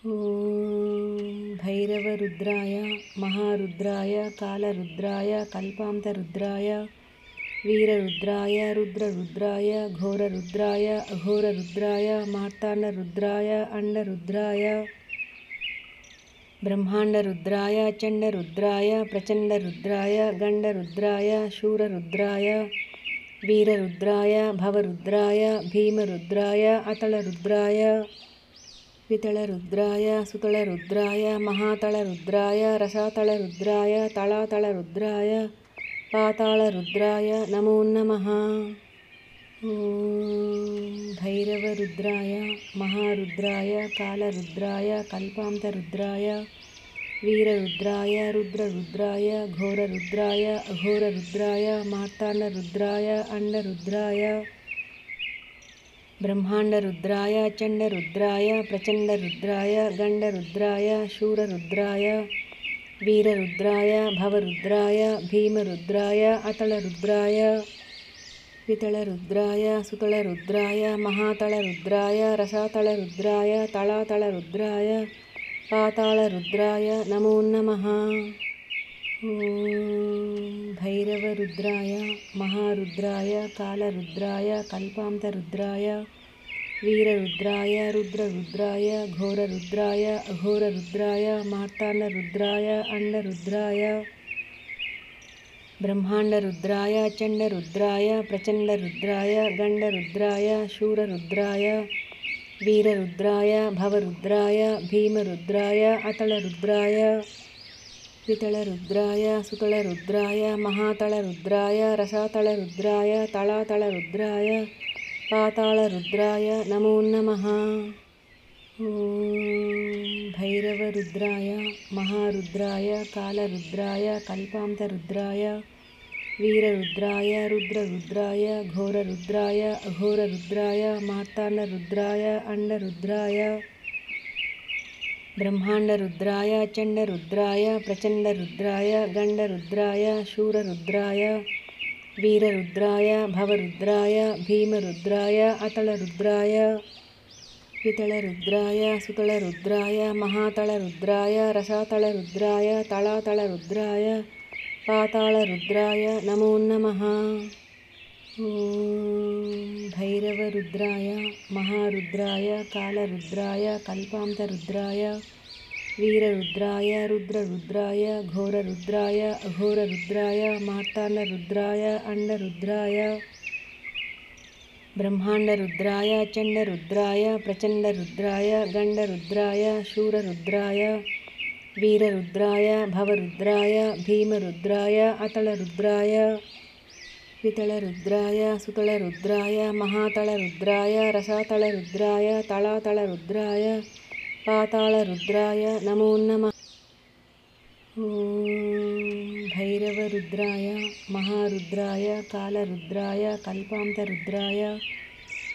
ॐ भैरवरुद्राय महारुद्राय कालरुद्राय कल्पान्तरुद्राय वीररुद्राय रुद्ररुद्राय घोररुद्राय अघोररुद्राय मार्ताण्डरुद्राय अण्डरुद्राय ब्रह्माण्डरुद्राय चण्डरुद्राय प्रचण्डरुद्राय गण्डरुद्राय शूररुद्राय वीररुद्राय भवरुद्राय भीमरुद्राय अतलरुद्राय वितलरुद्राय सुतलरुद्राय महातलरुद्राय रसातलरुद्राय तलातलरुद्राय पातालरुद्राय नमो नमः। ॐ भैरवरुद्राय महारुद्राय कालरुद्राय कल्पान्तरुद्राय वीररुद्राय रुद्ररुद्राय घोररुद्राय अघोररुद्राय मार्ताण्डरुद्राय अण्डरुद्राय ब्रह्माण्डरुद्राय चण्डरुद्राय प्रचण्डरुद्राय गण्डरुद्राय शूररुद्राय वीररुद्राय भवरुद्राय भीमरुद्राय अतलरुद्राय वितलरुद्राय सुतलरुद्राय महातलरुद्राय रसातलरुद्राय तलातलरुद्राय पातालरुद्राय नमो नमः। ॐ भैरवरुद्राय महारुद्राय कालरुद्राय कल्पान्तरुद्राय वीररुद्राय रुद्ररुद्राय घोररुद्राय अघोररुद्राय मार्ताण्डरुद्राय अण्डरुद्राय ब्रह्माण्डरुद्राय चण्डरुद्राय प्रचण्डरुद्राय गण्डरुद्राय शूररुद्राय वीररुद्राय भवरुद्राय भीमरुद्राय अतलरुद्राय वितलरुद्राय सुतलरुद्राय महातलरुद्राय रसातलरुद्राय तलातलरुद्राय पातालरुद्राय नमो नमः। ॐ भैरवरुद्राय महारुद्राय कालरुद्राय कल्पान्तरुद्राय वीररुद्राय रुद्ररुद्राय घोररुद्राय अघोररुद्राय मार्ताण्डरुद्राय अण्डरुद्राय ब्रह्माण्डरुद्राय चण्डरुद्राय प्रचण्डरुद्राय गण्डरुद्राय शूररुद्राय वीररुद्राय भवरुद्राय भीमरुद्राय अतलरुद्राय वितलरुद्राय सुतलरुद्राय महातलरुद्राय रसातलरुद्राय तलातलरुद्राय पातालरुद्राय नमो नमः। ॐ भैरवरुद्राय महारुद्राय कालरुद्राय कल्पान्तरुद्राय वीररुद्राय रुद्ररुद्राय घोररुद्राय अघोररुद्राय मार्ताण्डरुद्राय अण्डरुद्राय ब्रह्माण्डरुद्राय चण्डरुद्राय प्रचण्डरुद्राय गण्डरुद्राय शूररुद्राय वीररुद्राय भवरुद्राय भीमरुद्राय अतलरुद्राय वितलरुद्राय सुतलरुद्राय महातलरुद्राय रसातलरुद्राय तलातलरुद्राय पातालरुद्राय नमो नमः। ॐ भैरवरुद्राय महारुद्राय कालरुद्राय कल्पान्तरुद्राय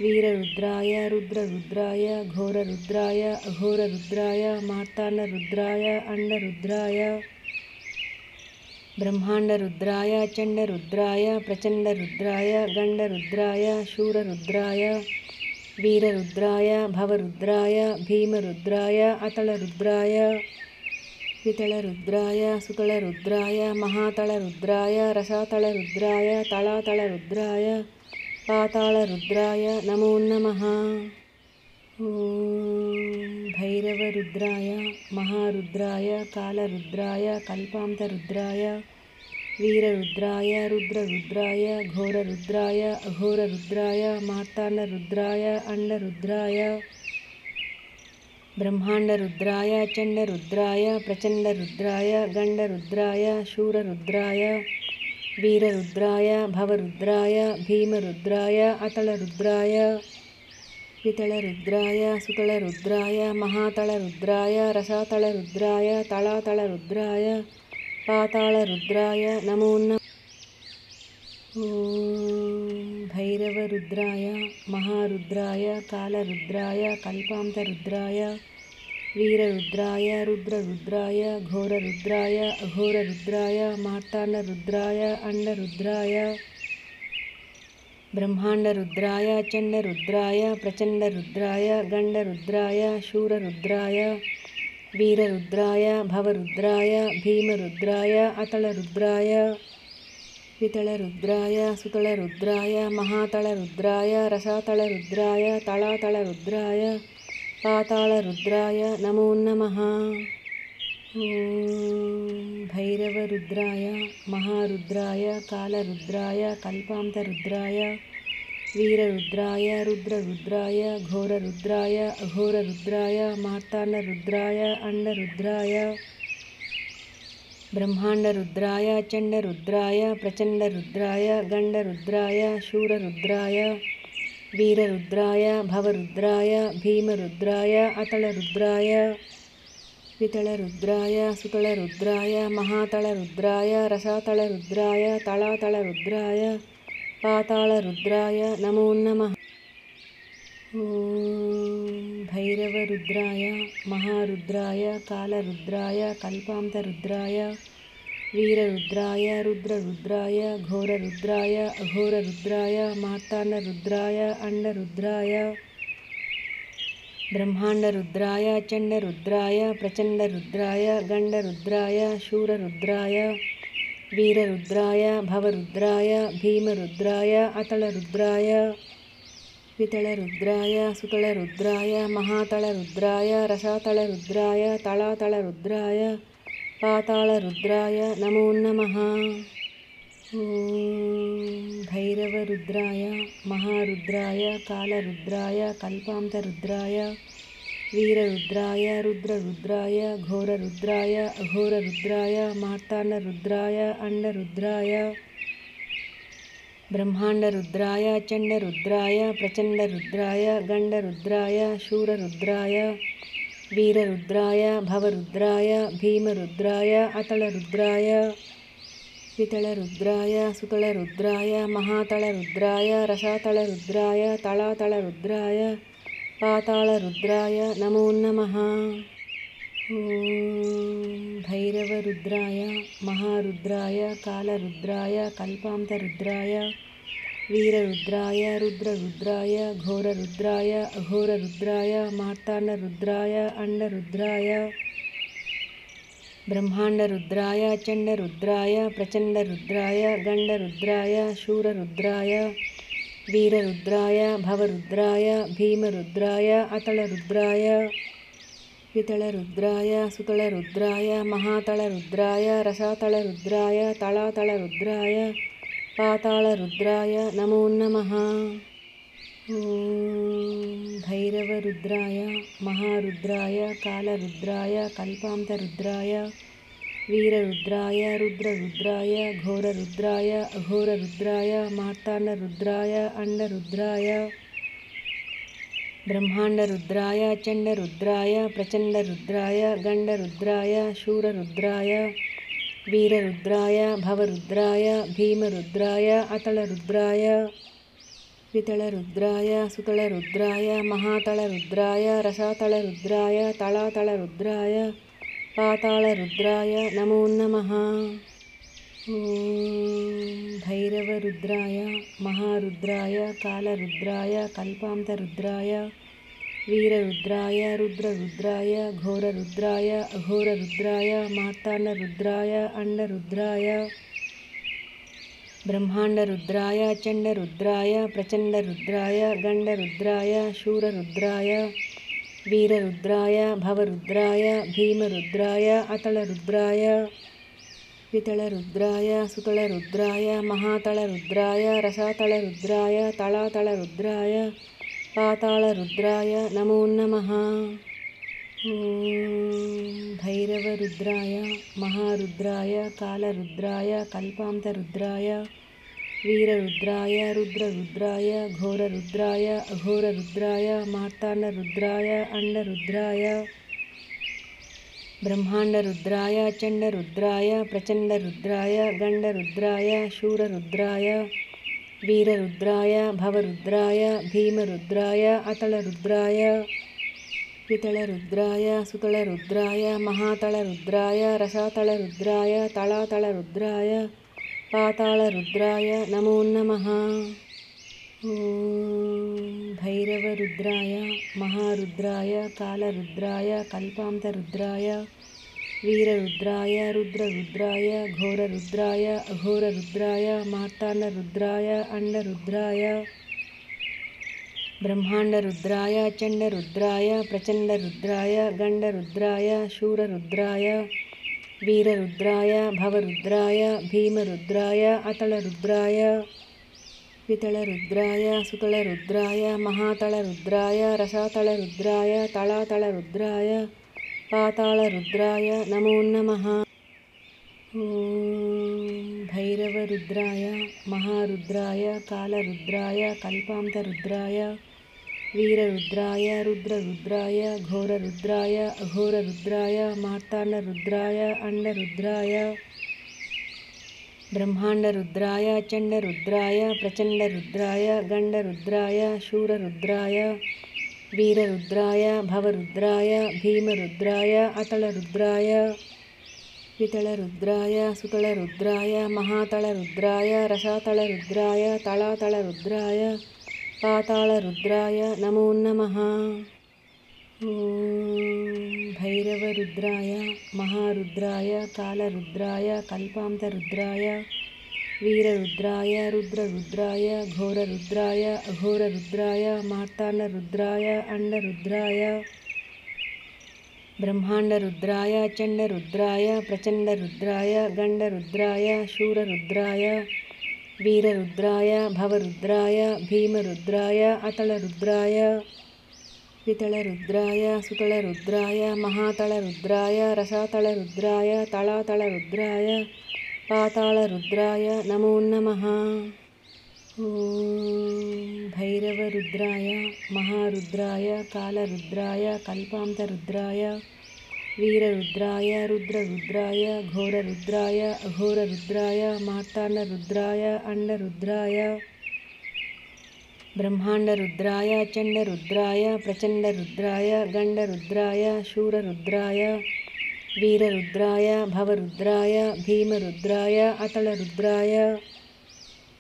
वीररुद्राय रुद्ररुद्राय घोररुद्राय अघोररुद्राय मार्ताण्डरुद्राय अण्डरुद्राय ब्रह्माण्डरुद्राय चण्डरुद्राय प्रचण्डरुद्राय गण्डरुद्राय शूररुद्राय वीररुद्राय भवरुद्राय भीमरुद्राय अतलरुद्राय वितलरुद्राय सुतलरुद्राय महातलरुद्राय रसातलरुद्राय तलातलरुद्राय पातालरुद्राय नमो नमः। ॐ भैरवरुद्राय महारुद्राय कालरुद्राय कल्पान्तरुद्राय वीररुद्राय रुद्ररुद्राय घोररुद्राय अघोररुद्राय मार्ताण्डरुद्राय अण्डरुद्राय ब्रह्माण्डरुद्राय चण्डरुद्राय प्रचण्डरुद्राय गण्डरुद्राय शूररुद्राय वीररुद्राय भवरुद्राय भीमरुद्राय अतलरुद्राय वितलरुद्राय सुतलरुद्राय महातलरुद्राय रसातलरुद्राय तलातलरुद्राय पातालरुद्राय नमो नमः। ॐ भैरवरुद्राय महारुद्राय कालरुद्राय कल्पान्तरुद्राय वीररुद्राय रुद्ररुद्राय घोररुद्राय अघोररुद्राय मार्ताण्डरुद्राय अण्डरुद्राय ब्रह्माण्डरुद्राय चण्डरुद्राय प्रचण्डरुद्राय गण्डरुद्राय शूररुद्राय वीररुद्राय भवरुद्राय भीमरुद्राय अतलरुद्राय वितलरुद्राय सुतलरुद्राय महातलरुद्राय रसातलरुद्राय तलातलरुद्राय पातालरुद्राय नमो नमः। भैरवरुद्राय महारुद्राय कालरुद्राय कल्पान्तरुद्राय वीररुद्राय रुद्ररुद्राय घोररुद्राय अघोररुद्राय मार्ताण्डरुद्राय अण्डरुद्राय ब्रह्माण्डरुद्राय चण्डरुद्राय प्रचण्डरुद्राय गण्डरुद्राय शूररुद्राय वीररुद्राय भवरुद्राय भीमरुद्राय अतलरुद्राय वितलरुद्राय सुतलरुद्राय महातलरुद्राय रसातलरुद्राय तलातलरुद्राय पातालरुद्राय नमो नमः। भैरवरुद्राय महारुद्राय कालरुद्राय कल्पान्तरुद्राय वीररुद्राय रुद्ररुद्राय घोररुद्राय अघोररुद्राय मार्ताण्डरुद्राय अण्डरुद्राय ब्रह्माण्डरुद्राय चण्डरुद्राय प्रचण्डरुद्राय गण्डरुद्राय शूररुद्राय वीररुद्राय भवरुद्राय भीमरुद्राय अतलरुद्राय वितलरुद्राय सुतलरुद्राय महातलरुद्राय रसातलरुद्राय तलातलरुद्राय पातालरुद्राय नमो नमः। भैरवरुद्राय महारुद्राय कालरुद्राय कल्पान्तरुद्राय वीररुद्राय रुद्ररुद्राय घोररुद्राय अघोररुद्राय मार्ताण्डरुद्राय अण्डरुद्राय ब्रह्माण्डरुद्राय चण्डरुद्राय प्रचण्डरुद्राय गण्डरुद्राय शूररुद्राय वीररुद्राय भवरुद्राय भीमरुद्राय अतलरुद्राय वितलरुद्राय सुतलरुद्राय महातलरुद्राय रसातलरुद्राय तलातलरुद्राय पातालरुद्राय नमो नमः। भैरवरुद्राय महारुद्राय कालरुद्राय कल्पान्तरुद्राय वीररुद्राय रुद्ररुद्राय घोररुद्राय अघोररुद्राय मार्ताण्डरुद्राय अण्डरुद्राय ब्रह्माण्डरुद्राय चण्डरुद्राय प्रचण्डरुद्राय गण्डरुद्राय शूररुद्राय वीररुद्राय भवरुद्राय भीमरुद्राय अतलरुद्राय वितलरुद्राय सुतलरुद्राय महातलरुद्राय रसातलरुद्राय तलातलरुद्राय पातालरुद्राय नमो नमः। भैरवरुद्राय महारुद्राय कालरुद्राय कल्पान्तरुद्राय वीररुद्राय रुद्ररुद्राय घोररुद्राय अघोररुद्राय मार्ताण्डरुद्राय अण्डरुद्राय ब्रह्माण्डरुद्राय चण्डरुद्राय प्रचण्डरुद्राय गण्डरुद्राय शूररुद्राय वीररुद्राय भवरुद्राय भीमरुद्राय अतलरुद्राय वितलरुद्राय सुतलरुद्राय महातलरुद्राय रसातलरुद्राय तलातलरुद्राय पातालरुद्राय नमो नमः। भैरवरुद्राय महारुद्राय कालरुद्राय कल्पान्तरुद्राय वीररुद्राय रुद्ररुद्राय घोररुद्राय अघोररुद्राय मार्ताण्डरुद्राय अण्डरुद्राय ब्रह्माण्डरुद्राय चण्डरुद्राय प्रचण्डरुद्राय गण्डरुद्राय शूररुद्राय वीररुद्राय भवरुद्राय भीमरुद्राय अतलरुद्राय वितलरुद्राय सुतलरुद्राय महातलरुद्राय रसातलरुद्राय तलातलरुद्राय पातालरुद्राय नमो नमः। भैरवरुद्राय महारुद्राय कालरुद्राय कल्पान्तरुद्राय वीररुद्राय रुद्ररुद्राय घोररुद्राय अघोररुद्राय मार्ताण्डरुद्राय अण्डरुद्राय ब्रह्माण्डरुद्राय चण्डरुद्राय प्रचण्डरुद्राय गण्डरुद्राय शूररुद्राय वीररुद्राय भवरुद्राय भीमरुद्राय अतलरुद्राय वितलरुद्राय सुतलरुद्राय महातलरुद्राय रसातलरुद्राय तलातलरुद्राय पातालरुद्राय नमो नमः। भैरवरुद्राय महारुद्राय कालरुद्राय कल्पान्तरुद्राय वीररुद्राय रुद्ररुद्राय घोररुद्राय अघोररुद्राय मार्ताण्डरुद्राय अंडरुद्राय ब्रह्माण्डरुद्राय चण्डरुद्राय प्रचण्डरुद्राय गण्डरुद्राय शूररुद्राय वीररुद्राय भवरुद्राय भीमरुद्राय अतलरुद्राय वितलरुद्राय सुतलरुद्राय महातलरुद्राय रसातलरुद्राय तलातलरुद्राय पातालरुद्राय नमो नमः। भैरवरुद्राय महारुद्राय कालरुद्राय कल्पान्तरुद्राय वीररुद्राय रुद्ररुद्राय घोररुद्राय अघोररुद्राय मार्ताण्डरुद्राय अंडरुद्राय ब्रह्माण्डरुद्राय चण्डरुद्राय प्रचण्डरुद्राय गण्डरुद्राय शूररुद्राय वीररुद्राय भवरुद्राय भीमरुद्राय अतलरुद्राय वितलरुद्राय सुतलरुद्राय महातलरुद्राय रसातलरुद्राय तलातलरुद्राय पातालरुद्राय नमो नमः। भैरवरुद्राय महारुद्राय कालरुद्राय कल्पान्तरुद्राय वीररुद्राय रुद्ररुद्राय घोररुद्राय अघोररुद्राय मार्ताण्डरुद्राय अंडरुद्राय ब्रह्माण्डरुद्राय चण्डरुद्राय प्रचण्डरुद्राय गण्डरुद्राय शूररुद्राय वीररुद्राय भवरुद्राय भीमरुद्राय अतलरुद्राय वितलरुद्राय सुतलरुद्राय महातलरुद्राय रसातलरुद्राय तलातलरुद्राय पातालरुद्राय नमो नमः। भैरवरुद्राय महारुद्राय कालरुद्राय कल्पान्तरुद्राय वीररुद्राय रुद्ररुद्राय घोररुद्राय अघोररुद्राय मार्ताण्डरुद्राय अंडरुद्राय ब्रह्माण्डरुद्राय चण्डरुद्राय प्रचण्डरुद्राय गण्डरुद्राय शूररुद्राय वीररुद्राय भवरुद्राय भीमरुद्राय अतलरुद्राय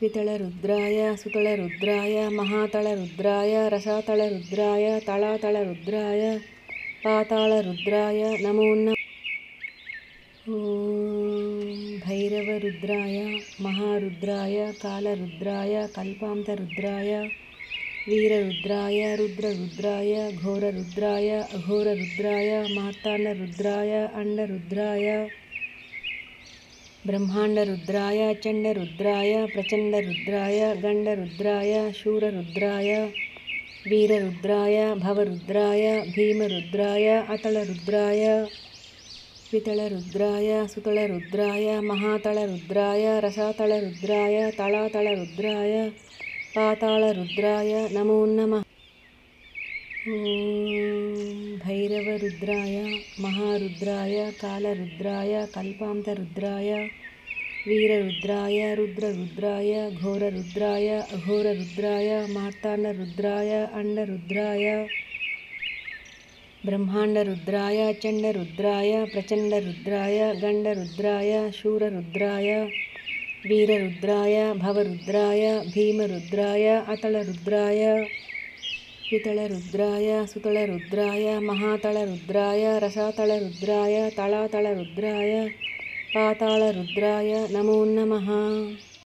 वितलरुद्राय सुतलरुद्राय महातलरुद्राय रसातलरुद्राय तलातलरुद्राय पातालरुद्राय नमो नमः। भैरवरुद्राय महारुद्राय कालरुद्राय कल्पान्तरुद्राय वीररुद्राय रुद्ररुद्राय घोररुद्राय अघोररुद्राय मार्ताण्डरुद्राय अंडरुद्राय ब्रह्माण्डरुद्राय चण्डरुद्राय प्रचण्डरुद्राय गण्डरुद्राय शूररुद्राय वीररुद्राय भवरुद्राय भीमरुद्राय अतलरुद्राय वितलरुद्राय सुतलरुद्राय महातलरुद्राय रसातलरुद्राय तलातलरुद्राय पातालरुद्राय नमो नमः। भैरवरुद्राय महारुद्राय कालरुद्राय कल्पान्तरुद्राय वीररुद्राय रुद्ररुद्राय घोररुद्राय अघोररुद्राय मार्ताण्डरुद्राय अंडरुद्राय ब्रह्माण्डरुद्राय चण्डरुद्राय प्रचण्डरुद्राय गण्डरुद्राय शूररुद्राय वीररुद्राय भवरुद्राय भीमरुद्राय अतलरुद्राय वितलरुद्राय सुतलरुद्राय महातलरुद्राय रसातलरुद्राय तलातलरुद्राय पातालरुद्राय नमो नमः।